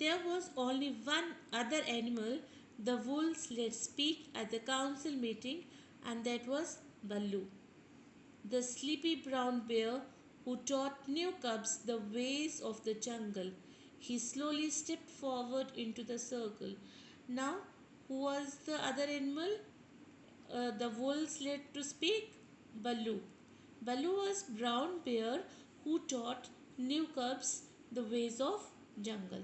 There was only one other animal the wolves let speak at the council meeting, and that was Baloo, the sleepy brown bear who taught new cubs the ways of the jungle. He slowly stepped forward into the circle. Now, who was the other animal the wolves led to speak? Baloo. Baloo was brown bear who taught new cubs the ways of jungle.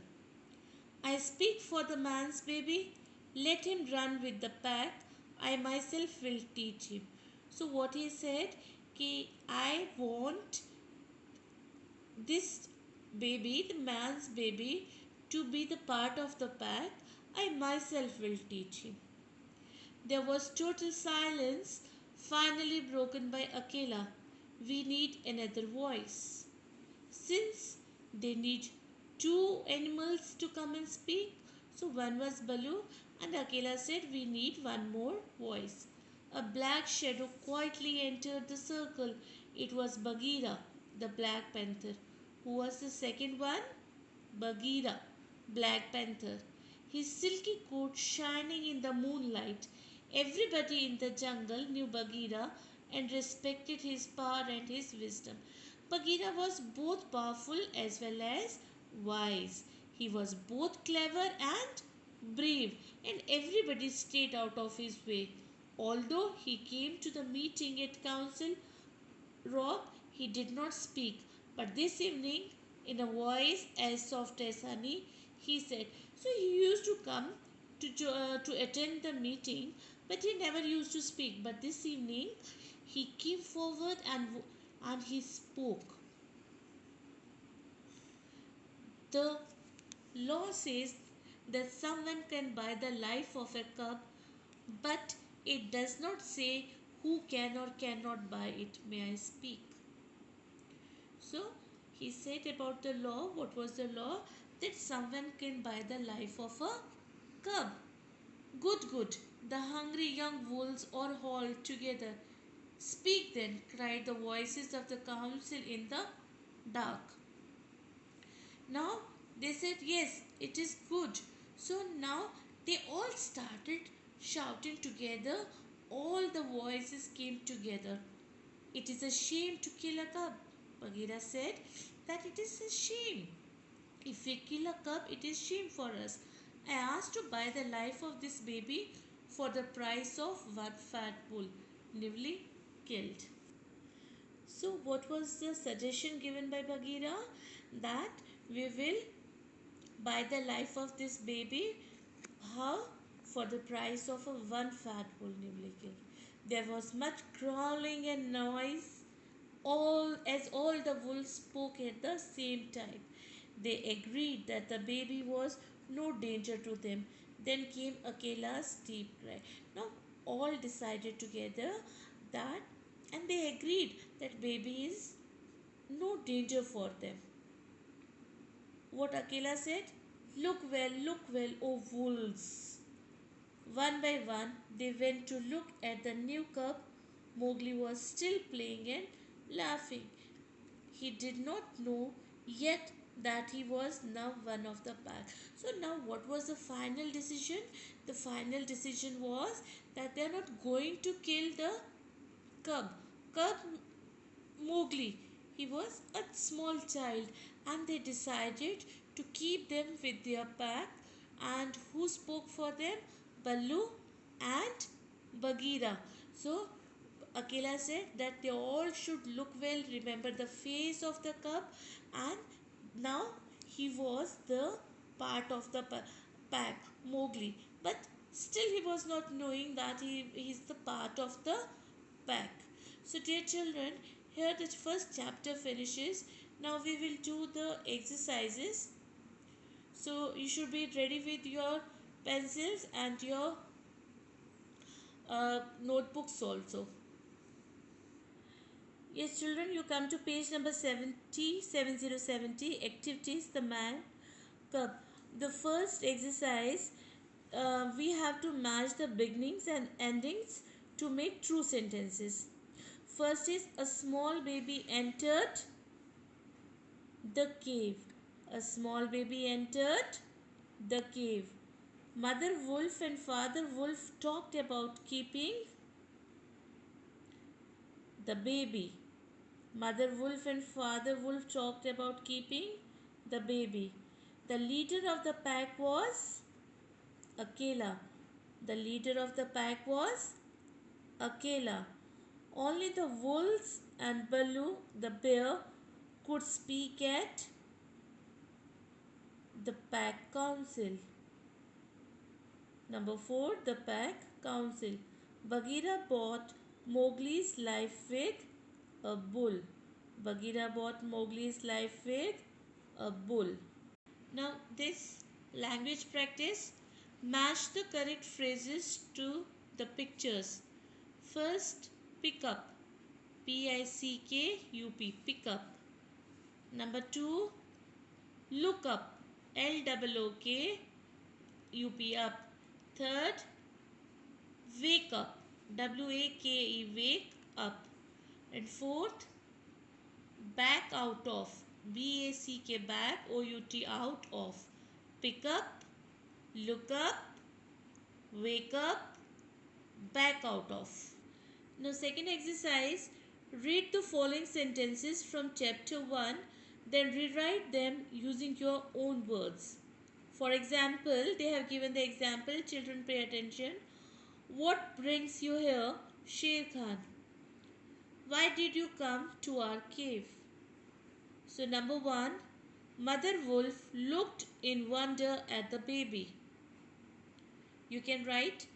I speak for the man's baby. Let him run with the pack. I myself will teach him. So what he said, कि I want this baby, the man's baby, to be the part of the pack. I myself will teach him. There was total silence, finally broken by Akela. We need another voice. Since they need two animals to come and speak, so one was Baloo, and Akela said we need one more voice. A black shadow quietly entered the circle. It was Bagheera, the Black Panther. Who was the second one? Bagheera, Black Panther. His silky coat shining in the moonlight. Everybody in the jungle knew Bagheera and respected his power and his wisdom. Bagheera was both powerful as well as wise. He was both clever and brave, and everybody stayed out of his way. Although he came to the meeting at Council Rock, he did not speak, but this evening, in a voice as soft as honey, he said, so he used to come to attend the meeting, but he never used to speak. But this evening, he came forward and he spoke. The law says that someone can buy the life of a cub, but it does not say who can or cannot buy it. May I speak? So he said about the law, what was the law? That someone can buy the life of a cub. Good, good. The hungry young wolves all hauled together. Speak then, cried the voices of the council in the dark. Now they said, yes, it is good. So now they all started shouting together. All the voices came together. It is a shame to kill a cub. Bagheera said that it is a shame. If we kill a cub, it is shame for us. I asked to buy the life of this baby for the price of one fat bull, newly killed. So what was the suggestion given by Bagheera? That we will buy the life of this baby. How? For the price of a one fat bull newly killed. There was much growling and noise all the wolves spoke at the same time. They agreed that the baby was no danger to them. Then came Akela's deep cry. Now all decided together that, and they agreed that baby is no danger for them. What Akela said? Look well, O wolves. One by one, they went to look at the new cub. Mowgli was still playing and laughing. He did not know yet that he was now one of the pack. So now what was the final decision? The final decision was that they are not going to kill the cub. Cub Mowgli. He was a small child, and they decided to keep them with their pack. And who spoke for them? Baloo and Bagheera. So Akela said that they all should look well, remember the face of the cub, and now he was the part of the pack, Mowgli. But still, he was not knowing that he is the part of the pack. So, dear children, here the first chapter finishes. Now we will do the exercises. So, you should be ready with your pencils and your notebooks also. Yes, children, you come to page number 70, activities, the man cub. The first exercise, we have to match the beginnings and endings to make true sentences. First is a small baby entered the cave. A small baby entered the cave. Mother wolf and father wolf talked about keeping the baby. Mother wolf and father wolf talked about keeping the baby. The leader of the pack was Akela. The leader of the pack was Akela. Only the wolves and Baloo, the bear, could speak at the pack council. Number 4. The pack council. Bagheera bought Mowgli's life with a bull. Bagheera bought Mowgli's life with a bull. Now this language practice, match the correct phrases to the pictures. First, pick up. P-I-C-K-U-P, pick up. Number 2, look up. L-O-O-K-U-P, up. Third, wake up. W-A-K-E, wake up. And fourth, back out of. B-A-C-K, back, O-U-T, out of. Pick up, look up, wake up, back out of. Now second exercise, read the following sentences from chapter 1, then rewrite them using your own words. For example, they have given the example, children pay attention. What brings you here, Sher Khan? Why did you come to our cave? So number 1, Mother Wolf looked in wonder at the baby. You can write,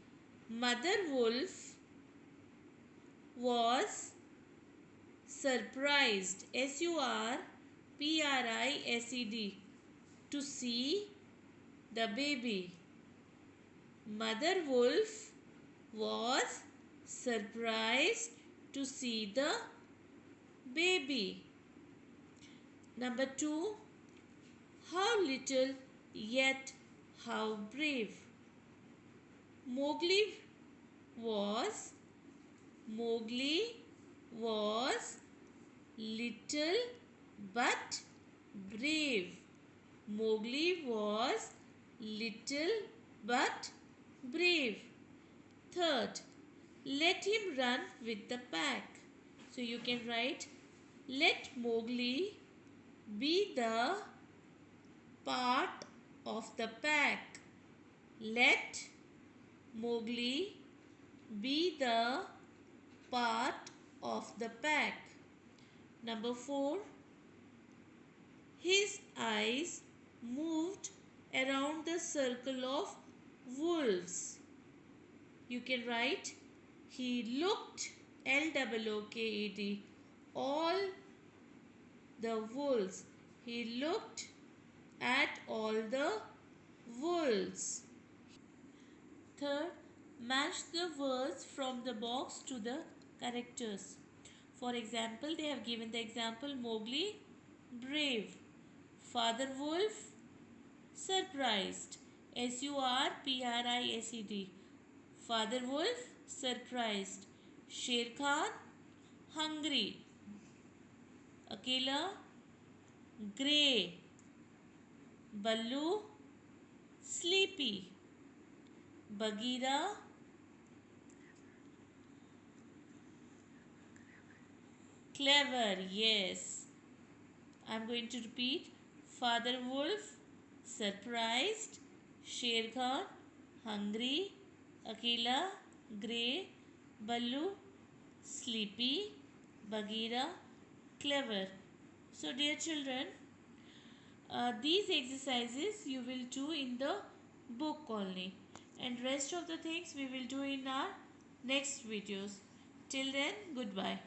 Mother Wolf was surprised, S-U-R-P-R-I-S-E-D, to see the baby. Mother Wolf was surprised to see the baby. Number 2, how little yet how brave. Mowgli was little but brave. Mowgli was little but brave. Third, let him run with the pack. So you can write, let Mowgli be the part of the pack. Let Mowgli be the part of the pack. Number 4, his eyes moved around the circle of wolves. You can write, he looked, L-O-O-K-E-D, all the wolves. He looked at all the wolves. Third, match the words from the box to the characters. For example, they have given the example, Mowgli, brave. Father Wolf, surprised. S-U-R-P-R-I-S-E-D. Father Wolf, surprised. Sher Khan, hungry. Akela, grey. Baloo, sleepy. Bagheera, clever. Yes. I am going to repeat. Father Wolf, surprised. Sher Khan, hungry. Akela, grey. Baloo, sleepy. Bagheera, clever. So dear children, these exercises you will do in the book only, and rest of the things we will do in our next videos. Till then, goodbye.